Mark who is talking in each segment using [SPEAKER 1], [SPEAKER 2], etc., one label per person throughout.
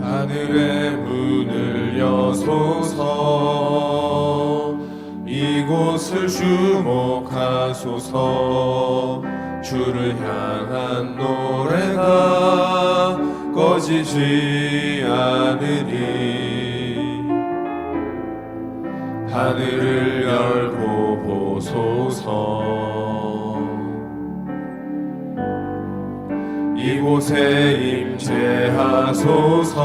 [SPEAKER 1] 하늘의 문을 여소서. 이곳을 주목하소서. 주를 향한 노래가 꺼지지 않으니 하늘을 열고 보소서. 이곳에 임재하소서.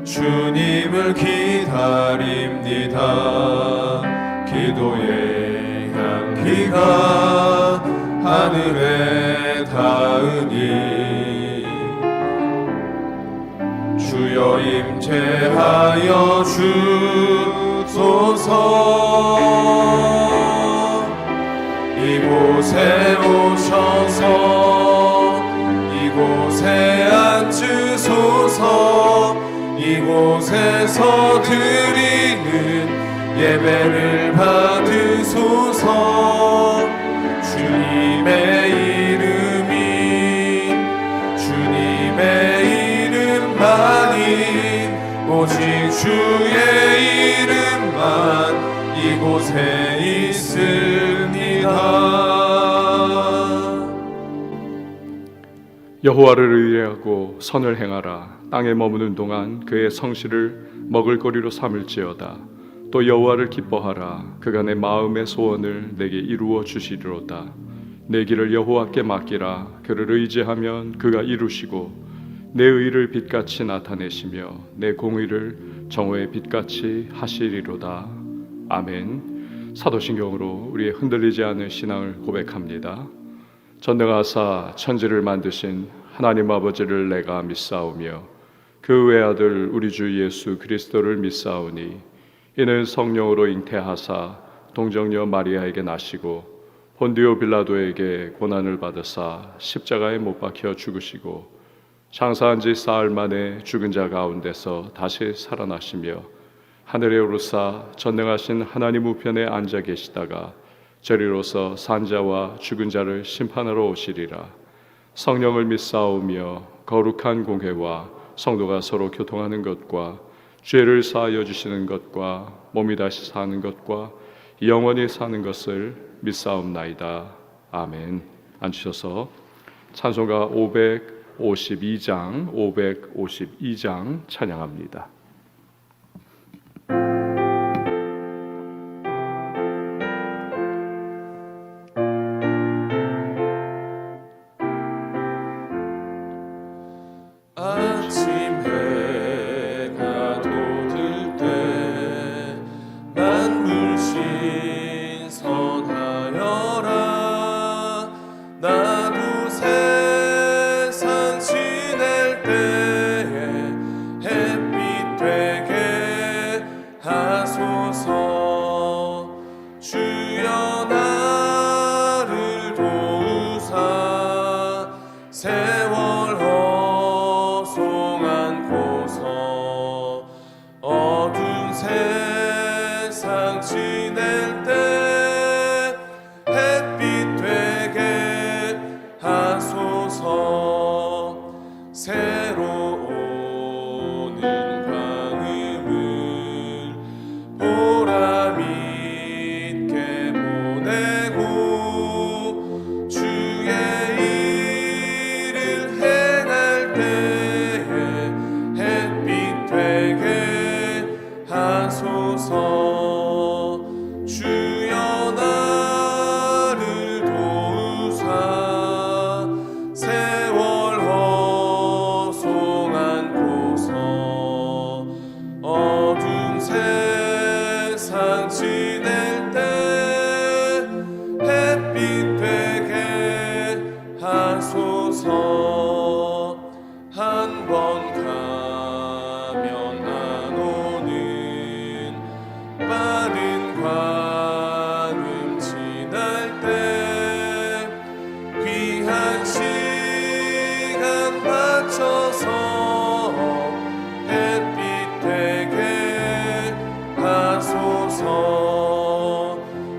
[SPEAKER 1] 주님을 기다립니다. 기도의 향기가 하늘에 닿으니 주여 임재하여 주소서. 이곳에 오셔서 이곳에 앉으소서. 이곳에서 드리는 예배를 받으소서. 주님의 이름만이 오직 주의 이름만 이곳에 있습니다.
[SPEAKER 2] 여호와를 의뢰하고 선을 행하라. 땅에 머무는 동안 그의 성실을 먹을거리로 삼을지어다. 또 여호와를 기뻐하라. 그가 내 마음의 소원을 내게 이루어 주시리로다. 내 길을 여호와께 맡기라. 그를 의지하면 그가 이루시고 내 의를 빛같이 나타내시며 내 공의를 정오의 빛같이 하시리로다. 아멘. 사도신경으로 우리의 흔들리지 않는 신앙을 고백합니다. 전능하사 천지를 만드신 하나님 아버지를 내가 믿사오며 그 외아들 우리 주 예수 그리스도를 믿사오니 이는 성령으로 잉태하사 동정녀 마리아에게 나시고 본디오 빌라도에게 고난을 받으사 십자가에 못 박혀 죽으시고 장사한 지 사흘 만에 죽은 자 가운데서 다시 살아나시며 하늘에 오르사 전능하신 하나님 우편에 앉아 계시다가 저리로서 산자와 죽은 자를 심판하러 오시리라. 성령을 믿사오며 거룩한 공회와 성도가 서로 교통하는 것과 죄를 사하여 주시는 것과 몸이 다시 사는 것과 영원히 사는 것을 믿사옵나이다. 아멘. 앉으셔서 찬송가 552장 찬양합니다.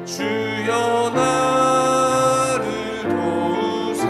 [SPEAKER 1] 주여 나를 도우사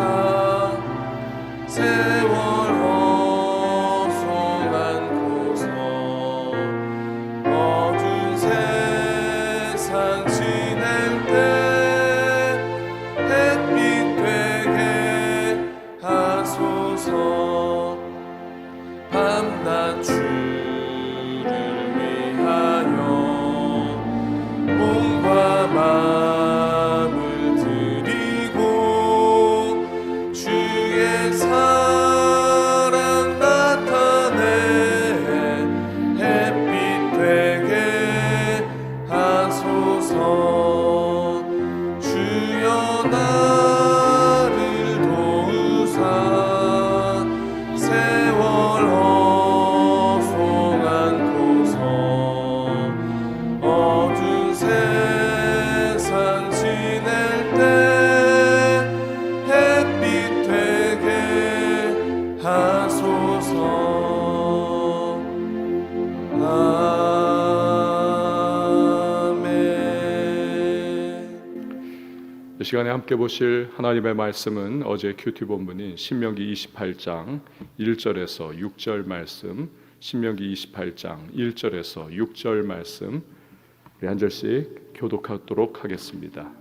[SPEAKER 2] 시간에 함께 보실 하나님의 말씀은 어제 큐티 본문인 신명기 28장 1절에서 6절 말씀, 신명기 28장 1절에서 6절 말씀 우리 한 절씩 교독하도록 하겠습니다.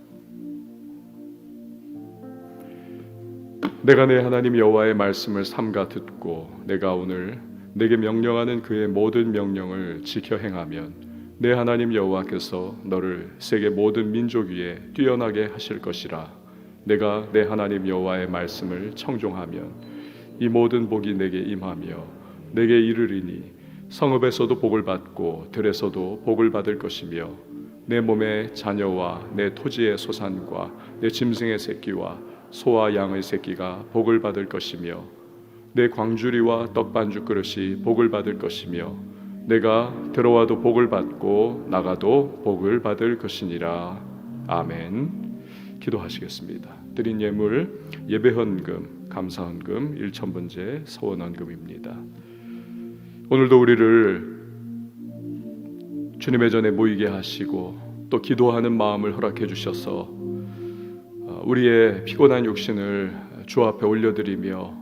[SPEAKER 2] 내가 내 하나님 여호와의 말씀을 삼가 듣고 내가 오늘 내게 명령하는 그의 모든 명령을 지켜 행하면 내 하나님 여호와께서 너를 세계 모든 민족 위에 뛰어나게 하실 것이라. 내가 내 하나님 여호와의 말씀을 청종하면 이 모든 복이 내게 임하며 내게 이르리니 성읍에서도 복을 받고 들에서도 복을 받을 것이며 내 몸의 자녀와 내 토지의 소산과 내 짐승의 새끼와 소와 양의 새끼가 복을 받을 것이며 내 광주리와 떡반죽 그릇이 복을 받을 것이며 내가 들어와도 복을 받고 나가도 복을 받을 것이니라. 아멘. 기도하시겠습니다. 드린 예물 예배헌금, 감사헌금, 일천번제, 서원헌금입니다. 오늘도 우리를 주님의 전에 모이게 하시고 또 기도하는 마음을 허락해 주셔서 우리의 피곤한 육신을 주 앞에 올려드리며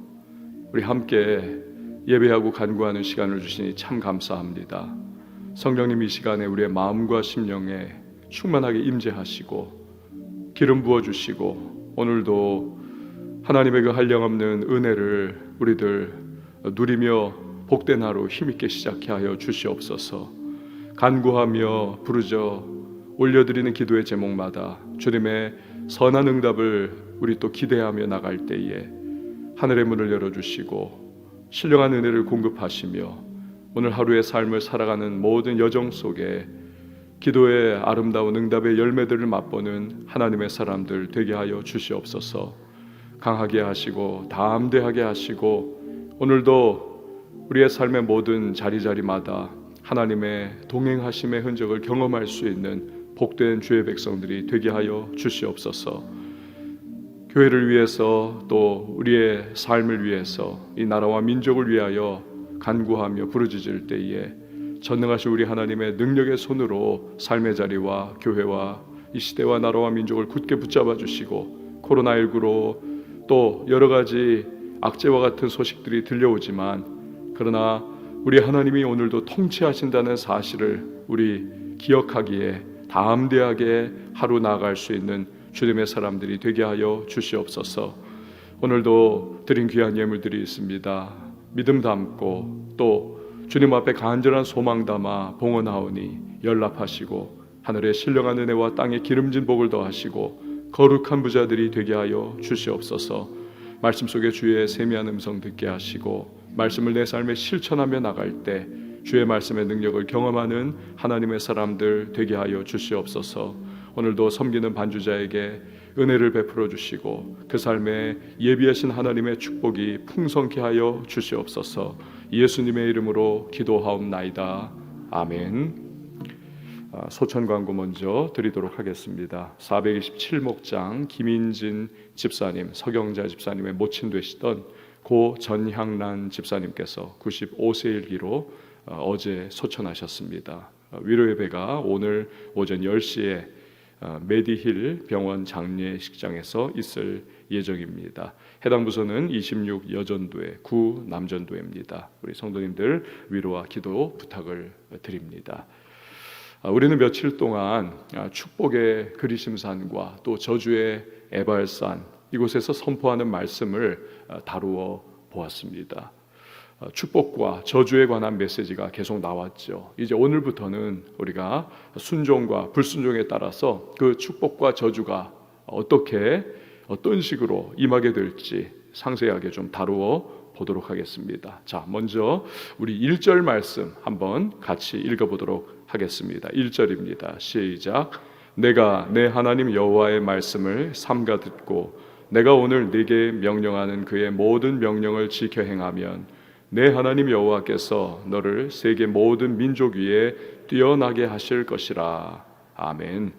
[SPEAKER 2] 우리 함께 예배하고 간구하는 시간을 주시니 참 감사합니다. 성령님 이 시간에 우리의 마음과 심령에 충만하게 임재하시고 기름 부어주시고 오늘도 하나님의 그 한량없는 은혜를 우리들 누리며 복된 하루 힘있게 시작해 하여 주시옵소서. 간구하며 부르짖어 올려드리는 기도의 제목마다 주님의 선한 응답을 우리 또 기대하며 나갈 때에 하늘의 문을 열어주시고 신령한 은혜를 공급하시며 오늘 하루의 삶을 살아가는 모든 여정 속에 기도의 아름다운 응답의 열매들을 맛보는 하나님의 사람들 되게 하여 주시옵소서. 강하게 하시고 담대하게 하시고 오늘도 우리의 삶의 모든 자리자리마다 하나님의 동행하심의 흔적을 경험할 수 있는 복된 주의 백성들이 되게 하여 주시옵소서. 교회를 위해서 또 우리의 삶을 위해서 이 나라와 민족을 위하여 간구하며 부르짖을 때에 전능하신 우리 하나님의 능력의 손으로 삶의 자리와 교회와 이 시대와 나라와 민족을 굳게 붙잡아 주시고 코로나19로 또 여러 가지 악재와 같은 소식들이 들려오지만 그러나 우리 하나님이 오늘도 통치하신다는 사실을 우리 기억하기에 담대하게 하루 나아갈 수 있는 주님의 사람들이 되게 하여 주시옵소서. 오늘도 드린 귀한 예물들이 있습니다. 믿음 담고 또 주님 앞에 간절한 소망 담아 봉헌하오니 연락하시고 하늘의 신령한 은혜와 땅의 기름진 복을 더하시고 거룩한 부자들이 되게 하여 주시옵소서. 말씀 속에 주의 세미한 음성 듣게 하시고 말씀을 내 삶에 실천하며 나갈 때 주의 말씀의 능력을 경험하는 하나님의 사람들 되게 하여 주시옵소서. 오늘도 섬기는 반주자에게 은혜를 베풀어 주시고 그 삶에 예비하신 하나님의 축복이 풍성케 하여 주시옵소서. 예수님의 이름으로 기도하옵나이다. 아멘. 소천 광고 먼저 드리도록 하겠습니다. 427목장 김인진 집사님, 서경자 집사님의 모친 되시던 고 전향란 집사님께서 95세 일기로 어제 소천하셨습니다. 위로예배가 오늘 오전 10시에 메디힐 병원 장례식장에서 있을 예정입니다. 해당 부서는 26 여전도회 9 남전도회입니다. 우리 성도님들 위로와 기도 부탁을 드립니다. 우리는 며칠 동안 축복의 그리심산과 또 저주의 에발산 이곳에서 선포하는 말씀을 다루어 보았습니다. 축복과 저주에 관한 메시지가 계속 나왔죠. 이제 오늘부터는 우리가 순종과 불순종에 따라서 그 축복과 저주가 어떤 식으로 임하게 될지 상세하게 좀 다루어 보도록 하겠습니다. 자, 먼저 우리 1절 말씀 한번 같이 읽어보도록 하겠습니다. 1절입니다. 시작. 내가 내 하나님 여호와의 말씀을 삼가 듣고 내가 오늘 네게 명령하는 그의 모든 명령을 지켜 행하면 내 하나님 여호와께서 너를 세계 모든 민족 위에 뛰어나게 하실 것이라. 아멘.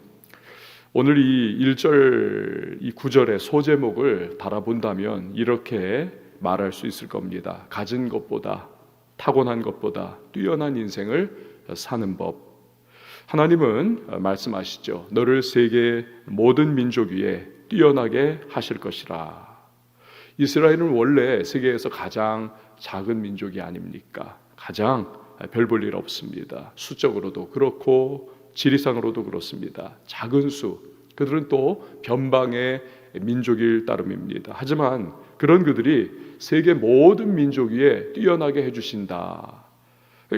[SPEAKER 2] 오늘 이 1절, 이 9절의 소제목을 달아본다면 이렇게 말할 수 있을 겁니다. 가진 것보다, 타고난 것보다 뛰어난 인생을 사는 법. 하나님은 말씀하시죠. 너를 세계 모든 민족 위에 뛰어나게 하실 것이라. 이스라엘은 원래 세계에서 가장 작은 민족이 아닙니까? 가장 별 볼 일 없습니다. 수적으로도 그렇고 지리상으로도 그렇습니다. 작은 수, 그들은 또 변방의 민족일 따름입니다. 하지만 그런 그들이 세계 모든 민족 위에 뛰어나게 해주신다.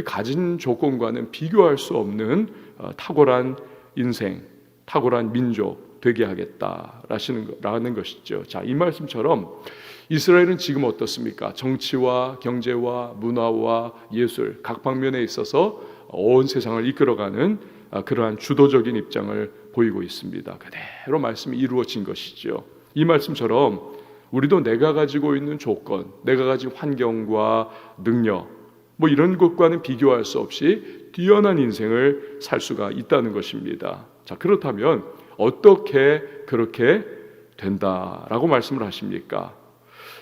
[SPEAKER 2] 가진 조건과는 비교할 수 없는 탁월한 인생, 탁월한 민족 되게 하겠다라는 것이죠. 자, 이 말씀처럼 이스라엘은 지금 어떻습니까? 정치와 경제와 문화와 예술 각 방면에 있어서 온 세상을 이끌어가는 그러한 주도적인 입장을 보이고 있습니다. 그대로 말씀이 이루어진 것이죠. 이 말씀처럼 우리도 내가 가지고 있는 조건, 내가 가진 환경과 능력, 뭐 이런 것과는 비교할 수 없이 뛰어난 인생을 살 수가 있다는 것입니다. 자, 그렇다면 어떻게 그렇게 된다라고 말씀을 하십니까?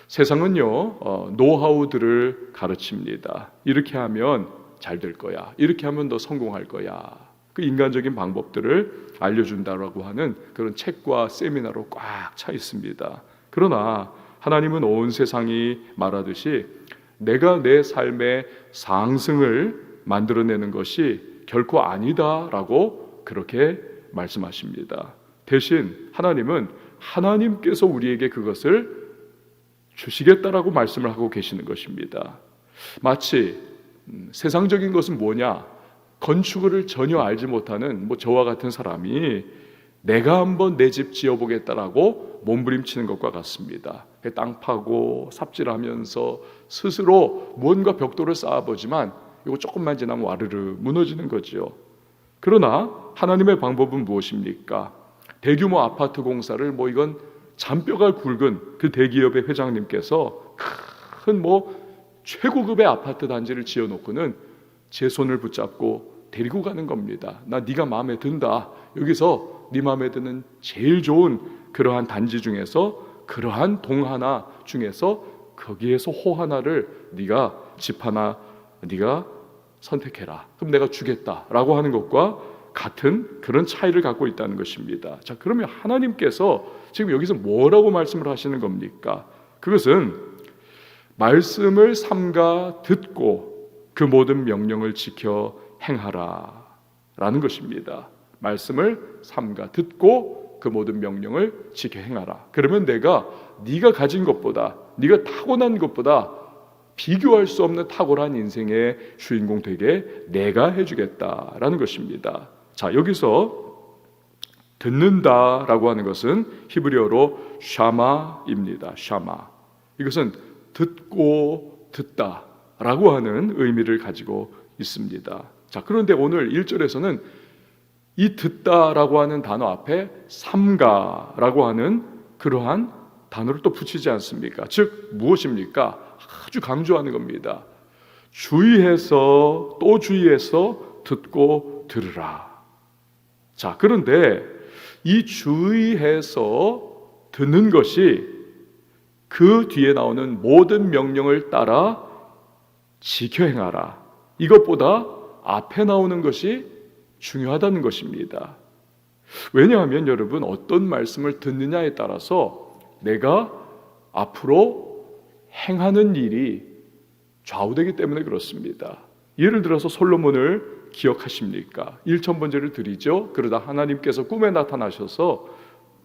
[SPEAKER 2] 세상은요, 노하우들을 가르칩니다. 이렇게 하면 잘 될 거야. 이렇게 하면 너 성공할 거야. 그 인간적인 방법들을 알려준다라고 하는 그런 책과 세미나로 꽉 차 있습니다. 그러나 하나님은 온 세상이 말하듯이 내가 내 삶의 상승을 만들어내는 것이 결코 아니다라고 그렇게 말씀하십니다. 대신 하나님은 하나님께서 우리에게 그것을 주시겠다라고 말씀을 하고 계시는 것입니다. 마치 세상적인 것은 뭐냐? 건축을 전혀 알지 못하는 저와 같은 사람이 내가 한번 내 집 지어보겠다라고 몸부림치는 것과 같습니다. 땅 파고 삽질하면서 스스로 뭔가 벽돌을 쌓아보지만 이거 조금만 지나면 와르르 무너지는 거죠. 그러나 하나님의 방법은 무엇입니까? 대규모 아파트 공사를 이건 잔뼈가 굵은 그 대기업의 회장님께서 큰 최고급의 아파트 단지를 지어놓고는 제 손을 붙잡고 데리고 가는 겁니다. 나 네가 마음에 든다. 여기서 네 마음에 드는 제일 좋은 그러한 단지 중에서 그러한 동 하나 중에서 거기에서 호 하나를 네가 집 하나 네가 선택해라. 그럼 내가 주겠다라고 하는 것과 같은 그런 차이를 갖고 있다는 것입니다. 자, 그러면 하나님께서 지금 여기서 뭐라고 말씀을 하시는 겁니까? 그것은 말씀을 삼가 듣고 그 모든 명령을 지켜 행하라 라는 것입니다. 말씀을 삼가 듣고 그 모든 명령을 지켜 행하라. 그러면 내가 네가 가진 것보다, 네가 타고난 것보다 비교할 수 없는 탁월한 인생의 주인공 되게 내가 해주겠다라는 것입니다. 자, 여기서 듣는다라고 하는 것은 히브리어로 샤마입니다. 샤마. 이것은 듣고 듣다라고 하는 의미를 가지고 있습니다. 자, 그런데 오늘 1절에서는 이 듣다라고 하는 단어 앞에 삼가라고 하는 그러한 단어를 또 붙이지 않습니까? 즉 무엇입니까? 아주 강조하는 겁니다. 주의해서 또 주의해서 듣고 들으라. 자, 그런데 이 주의해서 듣는 것이 그 뒤에 나오는 모든 명령을 따라 지켜 행하라. 이것보다 앞에 나오는 것이 중요하다는 것입니다. 왜냐하면 여러분, 어떤 말씀을 듣느냐에 따라서 내가 앞으로 행하는 일이 좌우되기 때문에 그렇습니다. 예를 들어서 솔로몬을 기억하십니까? 1000번제를 드리죠. 그러다 하나님께서 꿈에 나타나셔서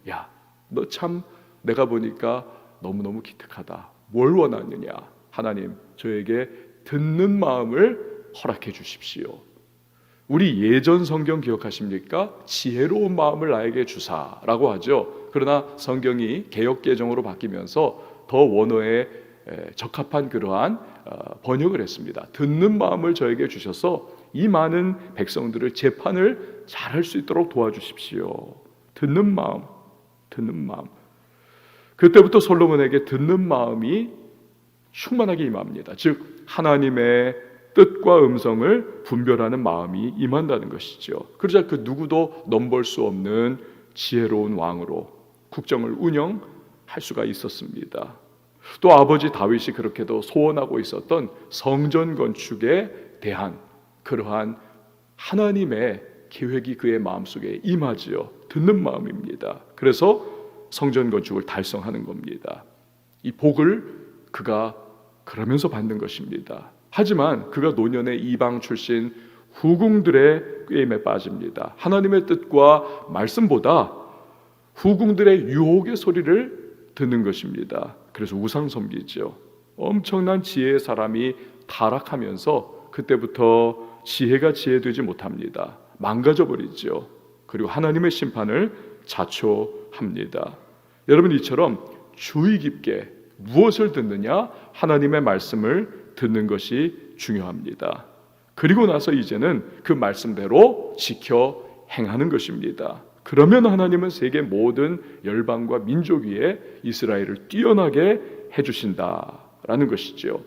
[SPEAKER 2] 야, 너 참 내가 보니까 너무너무 기특하다. 뭘 원하느냐? 하나님, 저에게 듣는 마음을 허락해 주십시오. 우리 예전 성경 기억하십니까? 지혜로운 마음을 나에게 주사라고 하죠. 그러나 성경이 개역개정으로 바뀌면서 더 원어에 적합한 그러한 번역을 했습니다. 듣는 마음을 저에게 주셔서 이 많은 백성들을 재판을 잘할 수 있도록 도와주십시오. 듣는 마음, 듣는 마음. 그때부터 솔로몬에게 듣는 마음이 충만하게 임합니다. 즉 하나님의 뜻과 음성을 분별하는 마음이 임한다는 것이죠. 그러자 그 누구도 넘볼 수 없는 지혜로운 왕으로 국정을 운영할 수가 있었습니다. 또 아버지 다윗이 그렇게도 소원하고 있었던 성전 건축에 대한 그러한 하나님의 계획이 그의 마음속에 임하지요. 듣는 마음입니다. 그래서 성전 건축을 달성하는 겁니다. 이 복을 그가 그러면서 받는 것입니다. 하지만 그가 노년의 이방 출신 후궁들의 꾀임에 빠집니다. 하나님의 뜻과 말씀보다 후궁들의 유혹의 소리를 듣는 것입니다. 그래서 우상 섬기죠. 엄청난 지혜의 사람이 타락하면서 그때부터 지혜가 지혜되지 못합니다. 망가져 버리죠. 그리고 하나님의 심판을 자초합니다. 여러분, 이처럼 주의 깊게 무엇을 듣느냐? 하나님의 말씀을 듣는 것이 중요합니다. 그리고 나서 이제는 그 말씀대로 지켜 행하는 것입니다. 그러면 하나님은 세계 모든 열방과 민족 위에 이스라엘을 뛰어나게 해주신다라는 것이죠.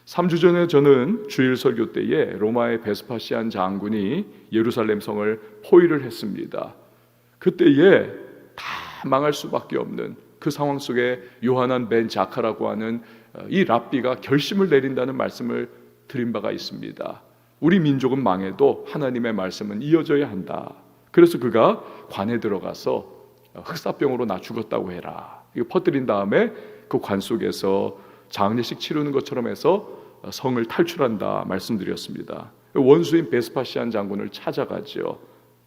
[SPEAKER 2] 3주 전에 저는 주일 설교 때에 로마의 베스파시안 장군이 예루살렘 성을 포위를 했습니다. 그때에 다 망할 수밖에 없는 그 상황 속에 요하난 벤 자카라고 하는 이 랍비가 결심을 내린다는 말씀을 드린 바가 있습니다. 우리 민족은 망해도 하나님의 말씀은 이어져야 한다. 그래서 그가 관에 들어가서 흑사병으로 나 죽었다고 해라, 이거 퍼뜨린 다음에 그 관 속에서 장례식 치르는 것처럼 해서 성을 탈출한다 말씀드렸습니다. 원수인 베스파시안 장군을 찾아가죠.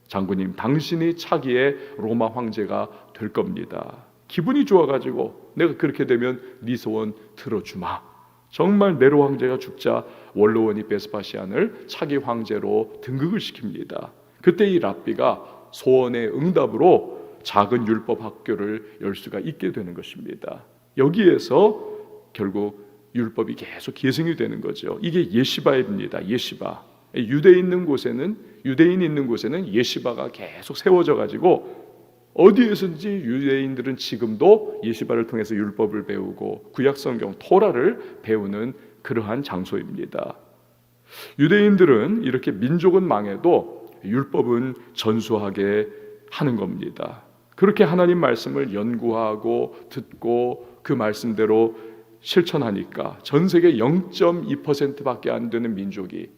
[SPEAKER 2] 장군님, 당신이 차기의 로마 황제가 될 겁니다. 기분이 좋아가지고 내가 그렇게 되면 네 소원 들어주마. 정말 네로 황제가 죽자 원로원이 베스파시안을 차기 황제로 등극을 시킵니다. 그때 이 랍비가 소원의 응답으로 작은 율법 학교를 열 수가 있게 되는 것입니다. 여기에서 결국 율법이 계속 계승이 되는 거죠. 이게 예시바입니다. 예시바. 유대인 있는 곳에는 예시바가 계속 세워져 가지고 어디에서든지 유대인들은 지금도 예시바를 통해서 율법을 배우고 구약성경 토라를 배우는 그러한 장소입니다. 유대인들은 이렇게 민족은 망해도 율법은 전수하게 하는 겁니다. 그렇게 하나님 말씀을 연구하고 듣고 그 말씀대로 실천하니까 전 세계 0.2%밖에 안 되는 민족이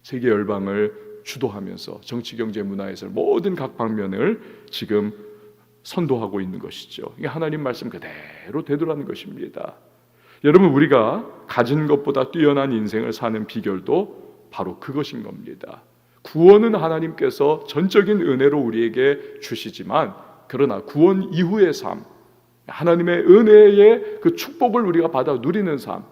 [SPEAKER 2] 세계 열방을 주도하면서 정치, 경제, 문화에서 모든 각 방면을 지금 선도하고 있는 것이죠. 이게 하나님 말씀 그대로 되돌아가는 것입니다. 여러분, 우리가 가진 것보다 뛰어난 인생을 사는 비결도 바로 그것인 겁니다. 구원은 하나님께서 전적인 은혜로 우리에게 주시지만, 그러나 구원 이후의 삶, 하나님의 은혜의 그 축복을 우리가 받아 누리는 삶,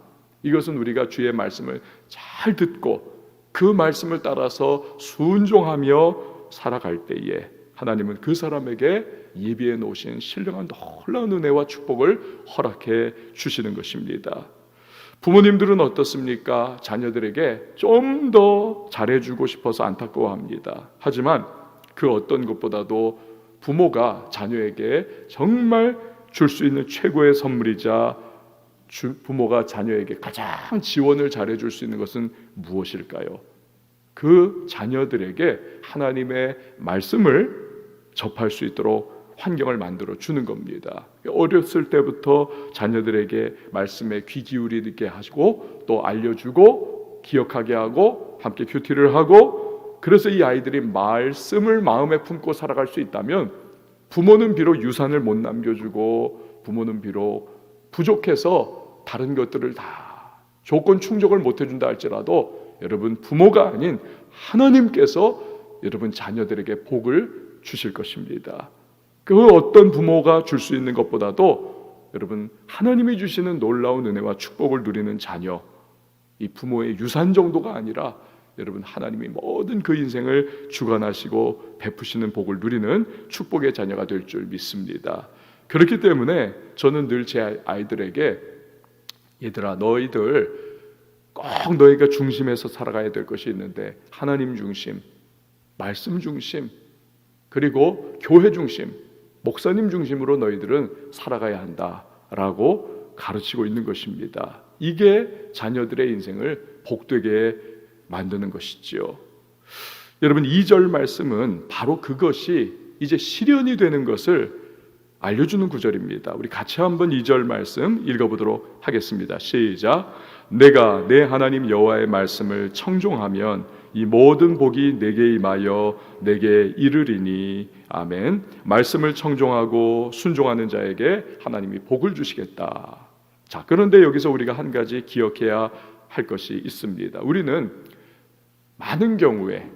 [SPEAKER 2] 이것은 우리가 주의 말씀을 잘 듣고 그 말씀을 따라서 순종하며 살아갈 때에 하나님은 그 사람에게 예비해 놓으신 신령한 놀라운 은혜와 축복을 허락해 주시는 것입니다. 부모님들은 어떻습니까? 자녀들에게 좀 더 잘해주고 싶어서 안타까워합니다. 하지만 그 어떤 것보다도 부모가 자녀에게 정말 줄 수 있는 최고의 선물이자 부모가 자녀에게 가장 지원을 잘해줄 수 있는 것은 무엇일까요? 그 자녀들에게 하나님의 말씀을 접할 수 있도록 환경을 만들어 주는 겁니다. 어렸을 때부터 자녀들에게 말씀에 귀 기울이게 하시고 또 알려주고 기억하게 하고 함께 큐티를 하고, 그래서 이 아이들이 말씀을 마음에 품고 살아갈 수 있다면 부모는 비록 유산을 못 남겨주고 부모는 비록 부족해서 다른 것들을 다 조건 충족을 못 해준다 할지라도 여러분, 부모가 아닌 하나님께서 여러분 자녀들에게 복을 주실 것입니다. 그 어떤 부모가 줄 수 있는 것보다도 여러분 하나님이 주시는 놀라운 은혜와 축복을 누리는 자녀, 이 부모의 유산 정도가 아니라 여러분 하나님이 모든 그 인생을 주관하시고 베푸시는 복을 누리는 축복의 자녀가 될 줄 믿습니다. 그렇기 때문에 저는 늘 제 아이들에게, 얘들아, 너희들 꼭 너희가 중심에서 살아가야 될 것이 있는데 하나님 중심, 말씀 중심, 그리고 교회 중심, 목사님 중심으로 너희들은 살아가야 한다라고 가르치고 있는 것입니다. 이게 자녀들의 인생을 복되게 만드는 것이지요. 여러분, 2절 말씀은 바로 그것이 이제 실현이 되는 것을 알려주는 구절입니다. 우리 같이 한번 2절 말씀 읽어보도록 하겠습니다. 시작. 내가 내 하나님 여호와의 말씀을 청종하면 이 모든 복이 내게 임하여 내게 이르리니. 아멘. 말씀을 청종하고 순종하는 자에게 하나님이 복을 주시겠다. 자, 그런데 여기서 우리가 한 가지 기억해야 할 것이 있습니다. 우리는 많은 경우에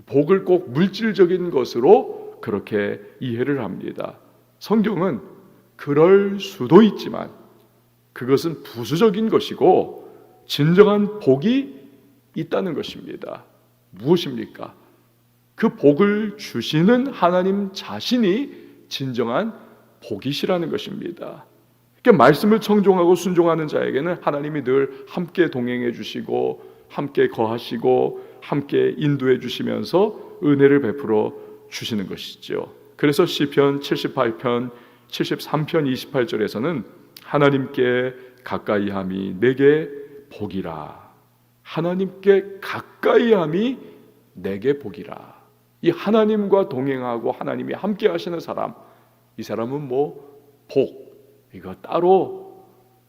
[SPEAKER 2] 복을 꼭 물질적인 것으로 그렇게 이해를 합니다. 성경은 그럴 수도 있지만 그것은 부수적인 것이고 진정한 복이 있다는 것입니다. 무엇입니까? 그 복을 주시는 하나님 자신이 진정한 복이시라는 것입니다. 그러니까 말씀을 청종하고 순종하는 자에게는 하나님이 늘 함께 동행해 주시고 함께 거하시고 함께 인도해 주시면서 은혜를 베풀어 주시는 것이죠. 그래서 시편 78편 73편 28절에서는 하나님께 가까이함이 내게 복이라. 하나님께 가까이함이 내게 복이라. 이 하나님과 동행하고 하나님이 함께 하시는 사람, 이 사람은 복 이거 따로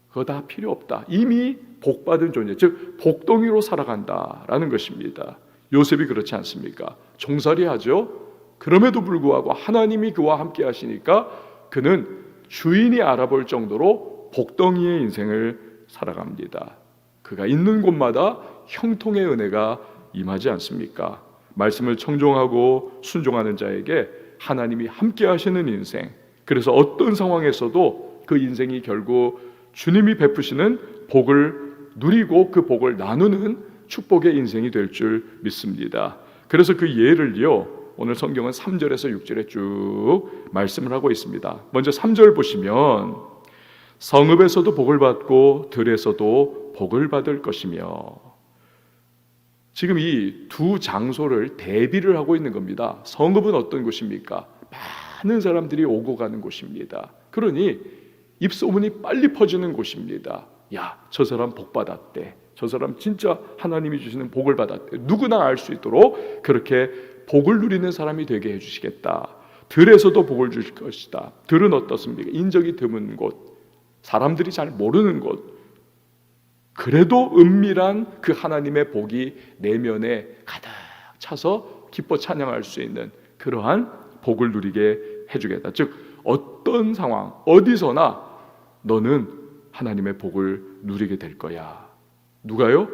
[SPEAKER 2] 그거 다 필요 없다. 이미 복받은 존재, 즉 복덩이로 살아간다라는 것입니다. 요셉이 그렇지 않습니까? 종살이하죠. 그럼에도 불구하고 하나님이 그와 함께 하시니까 그는 주인이 알아볼 정도로 복덩이의 인생을 살아갑니다. 그가 있는 곳마다 형통의 은혜가 임하지 않습니까? 말씀을 청종하고 순종하는 자에게 하나님이 함께 하시는 인생, 그래서 어떤 상황에서도 그 인생이 결국 주님이 베푸시는 복을 누리고 그 복을 나누는 축복의 인생이 될 줄 믿습니다. 그래서 그 예를요 오늘 성경은 3절에서 6절에 쭉 말씀을 하고 있습니다. 먼저 3절 보시면 성읍에서도 복을 받고 들에서도 복을 받을 것이며, 지금 이 두 장소를 대비를 하고 있는 겁니다. 성읍은 어떤 곳입니까? 많은 사람들이 오고 가는 곳입니다. 그러니 입소문이 빨리 퍼지는 곳입니다. 야, 저 사람 복 받았대. 저 사람 진짜 하나님이 주시는 복을 받았대. 누구나 알 수 있도록 그렇게 복을 누리는 사람이 되게 해주시겠다. 들에서도 복을 주실 것이다. 들은 어떻습니까? 인적이 드문 곳, 사람들이 잘 모르는 곳. 그래도 은밀한 그 하나님의 복이 내면에 가득 차서 기뻐 찬양할 수 있는 그러한 복을 누리게 해주겠다. 즉 어떤 상황 어디서나 너는 하나님의 복을 누리게 될 거야. 누가요?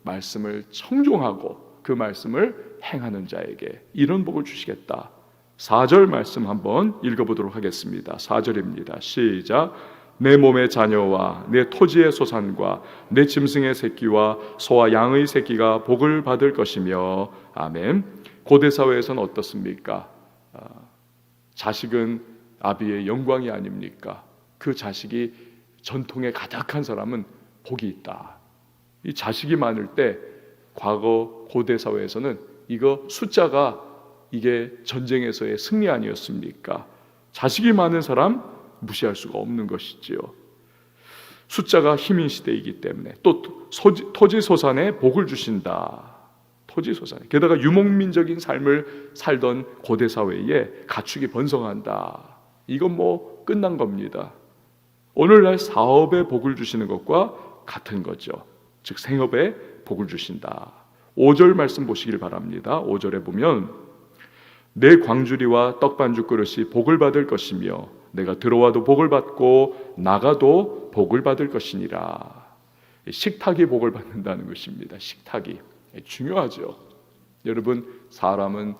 [SPEAKER 2] 말씀을 청종하고 그 말씀을 행하는 자에게 이런 복을 주시겠다. 4절 말씀 한번 읽어보도록 하겠습니다. 4절입니다. 시작. 내 몸의 자녀와 내 토지의 소산과 내 짐승의 새끼와 소와 양의 새끼가 복을 받을 것이며. 아멘. 고대 사회에서는 어떻습니까? 자식은 아비의 영광이 아닙니까? 그 자식이 전통에 가득한 사람은 복이 있다. 이 자식이 많을 때 과거 고대 사회에서는 이거 숫자가 이게 전쟁에서의 승리 아니었습니까? 자식이 많은 사람 무시할 수가 없는 것이지요. 숫자가 힘인 시대이기 때문에 또 토지소산에 복을 주신다. 토지소산. 게다가 유목민적인 삶을 살던 고대 사회에 가축이 번성한다. 이건 끝난 겁니다. 오늘날 사업에 복을 주시는 것과 같은 거죠. 즉 생업에 복을 주신다. 5절 말씀 보시길 바랍니다. 5절에 보면 내 광주리와 떡반죽 그릇이 복을 받을 것이며 내가 들어와도 복을 받고 나가도 복을 받을 것이니라. 식탁이 복을 받는다는 것입니다. 식탁이 중요하죠. 여러분, 사람은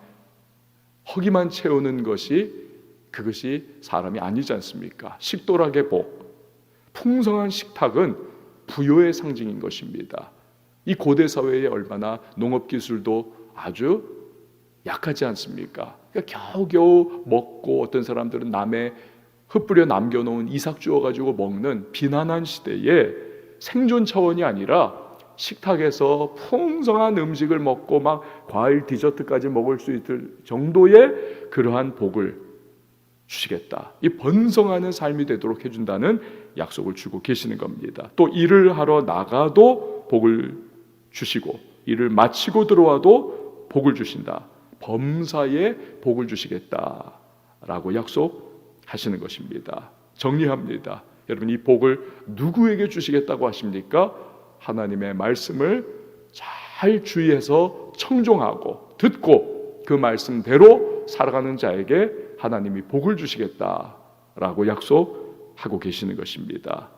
[SPEAKER 2] 허기만 채우는 것이 그것이 사람이 아니지 않습니까? 식도락의 복, 풍성한 식탁은 부요의 상징인 것입니다. 이 고대 사회에 얼마나 농업기술도 아주 약하지 않습니까? 그러니까 겨우겨우 먹고 어떤 사람들은 남의 흩뿌려 남겨놓은 이삭 주워가지고 먹는 비난한 시대에 생존 차원이 아니라 식탁에서 풍성한 음식을 먹고 막 과일 디저트까지 먹을 수 있을 정도의 그러한 복을 주시겠다. 이 번성하는 삶이 되도록 해준다는 약속을 주고 계시는 겁니다. 또 일을 하러 나가도 복을 주시고 일을 마치고 들어와도 복을 주신다. 범사에 복을 주시겠다라고 약속하시는 것입니다. 정리합니다. 여러분, 이 복을 누구에게 주시겠다고 하십니까? 하나님의 말씀을 잘 잘 주의해서 청종하고 듣고 그 말씀대로 살아가는 자에게 하나님이 복을 주시겠다라고 약속하고 계시는 것입니다.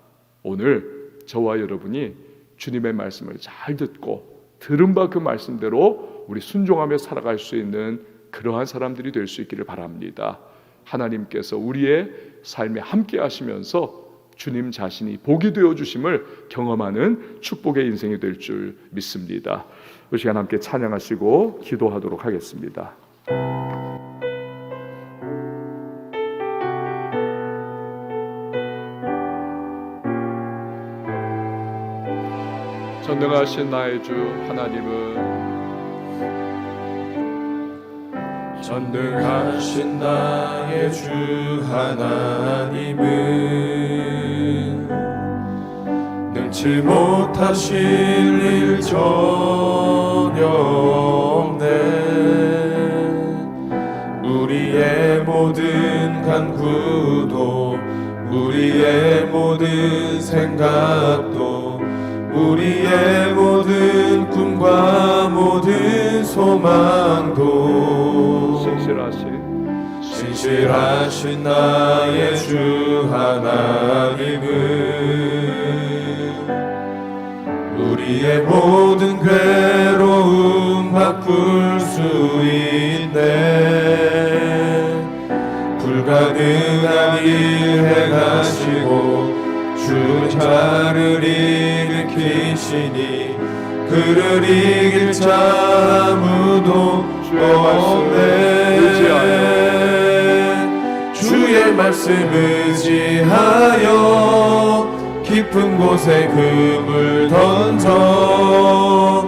[SPEAKER 2] 오늘 저와 여러분이 주님의 말씀을 잘 듣고 들은 바 그 말씀대로 우리 순종하며 살아갈 수 있는 그러한 사람들이 될 수 있기를 바랍니다. 하나님께서 우리의 삶에 함께 하시면서 주님 자신이 복이 되어 주심을 경험하는 축복의 인생이 될 줄 믿습니다. 이 시간 함께 찬양하시고 기도하도록 하겠습니다. 전능하신 나의 주 하나님은
[SPEAKER 1] 전능하신 나의 주 하나님은 능치 못하실 일 전혀 없네. 우리의 모든 간구도 우리의 모든 생각도 우리의 모든 꿈과 모든 소망도 신실하신 나의 주 하나님은 우리의 모든 괴로움 바꿀 수 있네. 불가능한 일 행하시고 주 자를 일으키시니 그를 이길 자 아무도 없네. 주의 말씀 의지하여 깊은 곳에 금을 던져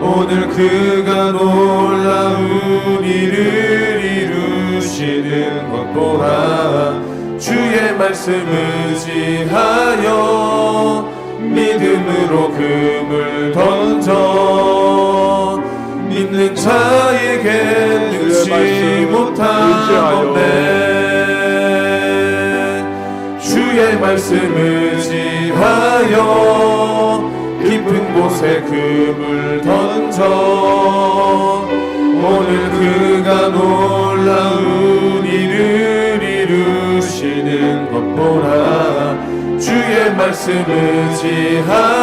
[SPEAKER 1] 오늘 그가 놀라운 일을 이루시는 것 보라. 주의 말씀 의지하여 믿음으로 금을 던져 믿는 자에게 능치 못함 없네. 주의 말씀 의지하여 깊은 곳에 금을 던져 오늘 그가 놀라운 일을 이루시는 것 보라. 주의 말씀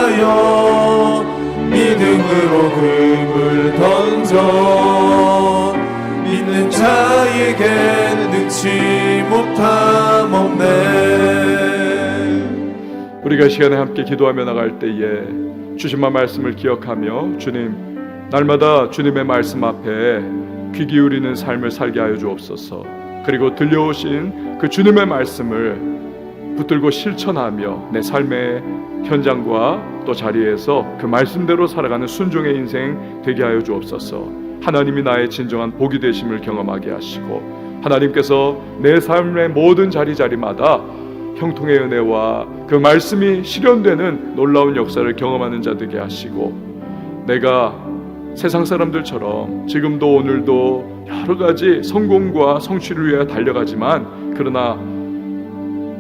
[SPEAKER 1] 의지하여 믿음으로 금을 던져 믿는 자에게 능치 못함 없네.
[SPEAKER 2] 우리가 이 시간에 함께 기도하며 나갈 때에 주님의 말씀을 기억하며 주님, 날마다 주님의 말씀 앞에 귀 기울이는 삶을 살게 하여 주옵소서. 그리고 들려오신 그 주님의 말씀을 붙들고 실천하며 내 삶의 현장과 또 자리에서 그 말씀대로 살아가는 순종의 인생 되게 하여 주옵소서. 하나님이 나의 진정한 복이 되심을 경험하게 하시고 하나님께서 내 삶의 모든 자리마다 형통의 은혜와 그 말씀이 실현되는 놀라운 역사를 경험하는 자 되게 하시고 내가 세상 사람들처럼 지금도 오늘도 여러 가지 성공과 성취를 위해 달려가지만 그러나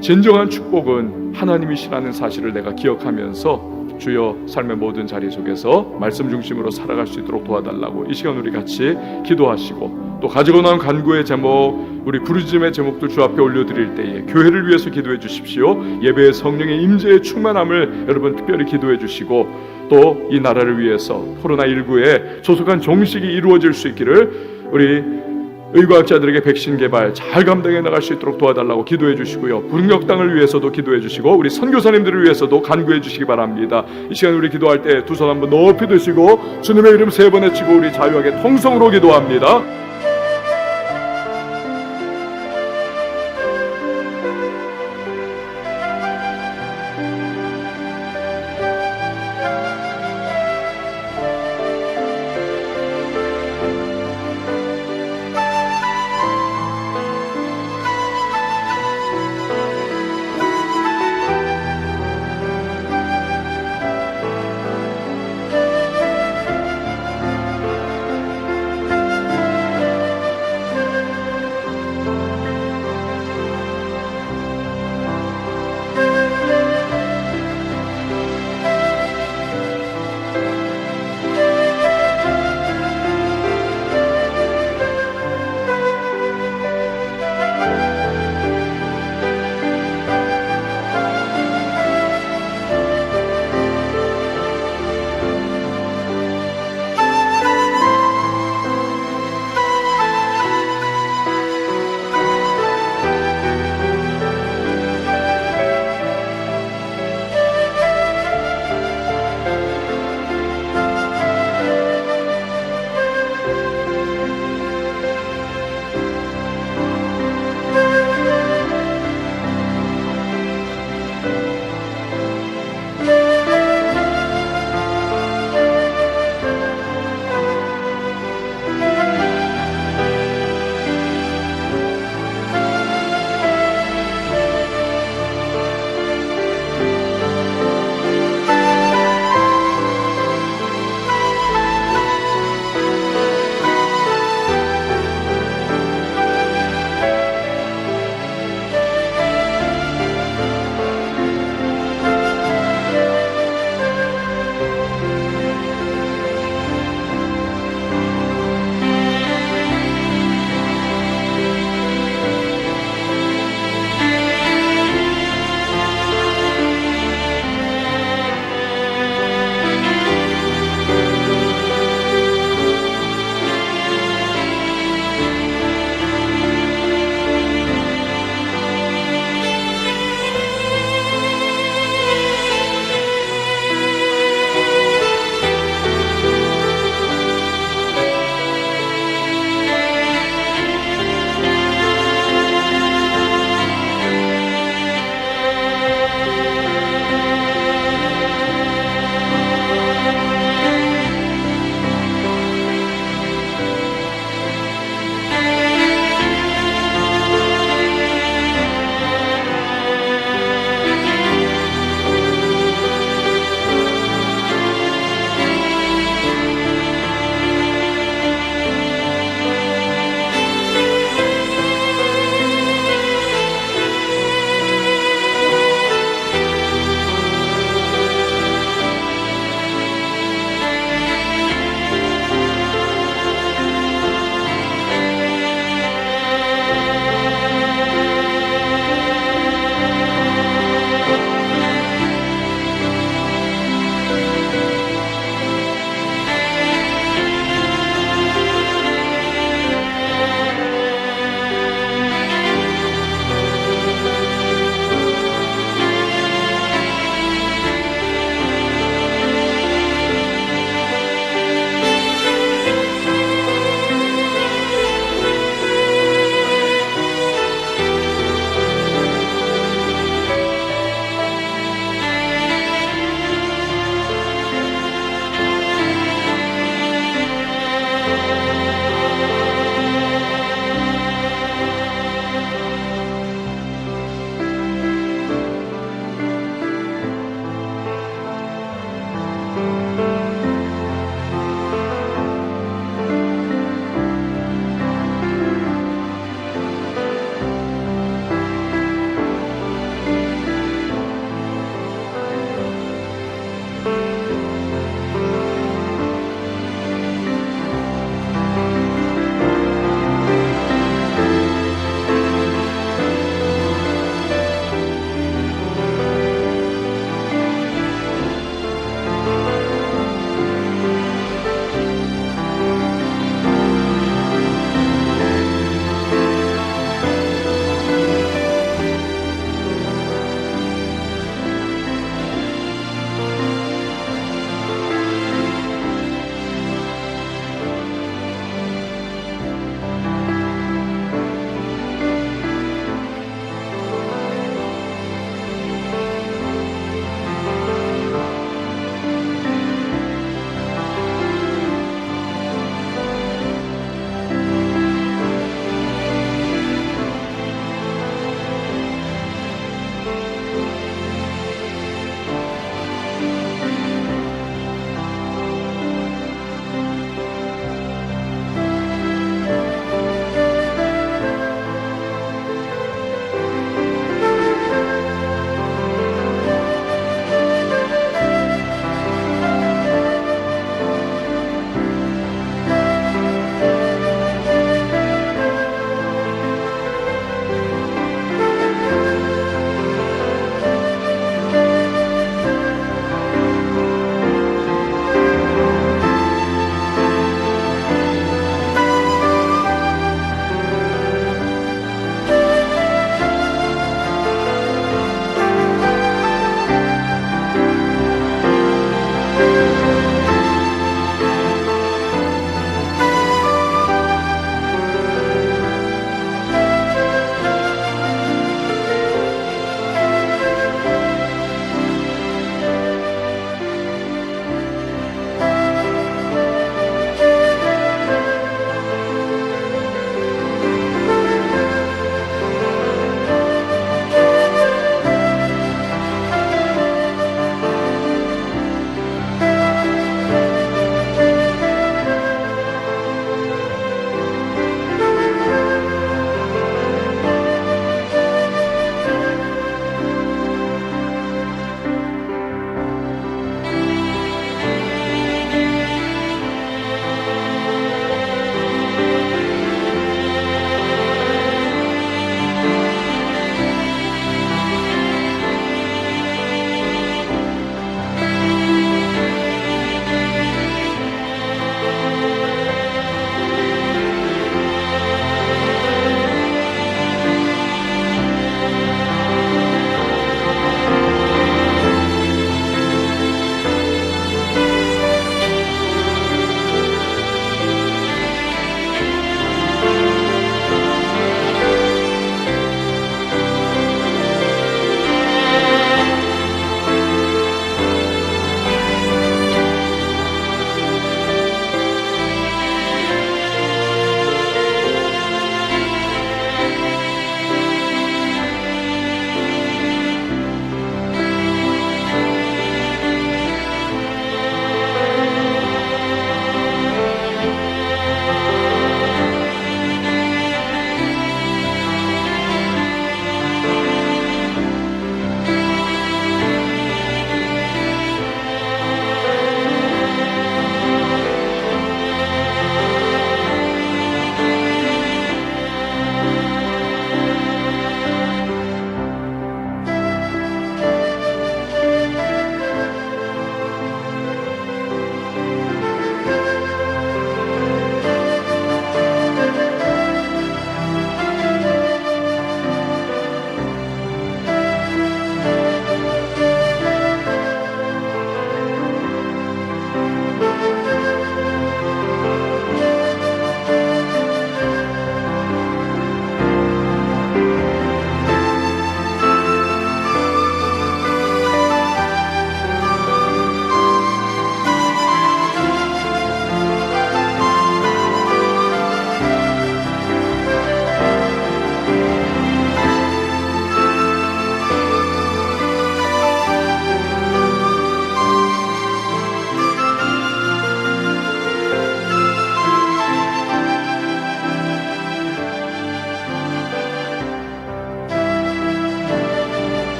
[SPEAKER 2] 진정한 축복은 하나님이시라는 사실을 내가 기억하면서 주여 삶의 모든 자리 속에서 말씀 중심으로 살아갈 수 있도록 도와달라고 이 시간 우리 같이 기도하시고 또 가지고 나온 간구의 제목 우리 부르짖음의 제목들 주 앞에 올려드릴 때에 교회를 위해서 기도해 주십시오. 예배의 성령의 임재의 충만함을 여러분 특별히 기도해 주시고 또 이 나라를 위해서 코로나19의 조속한 종식이 이루어질 수 있기를 우리 의과학자들에게 백신 개발 잘 감당해 나갈 수 있도록 도와달라고 기도해 주시고요. 북녘 땅을 위해서도 기도해 주시고 우리 선교사님들을 위해서도 간구해 주시기 바랍니다. 이 시간 우리 기도할 때 두 손 한번 높이 드시고 주님의 이름 3번 외치고 우리 자유하게 통성으로 기도합니다.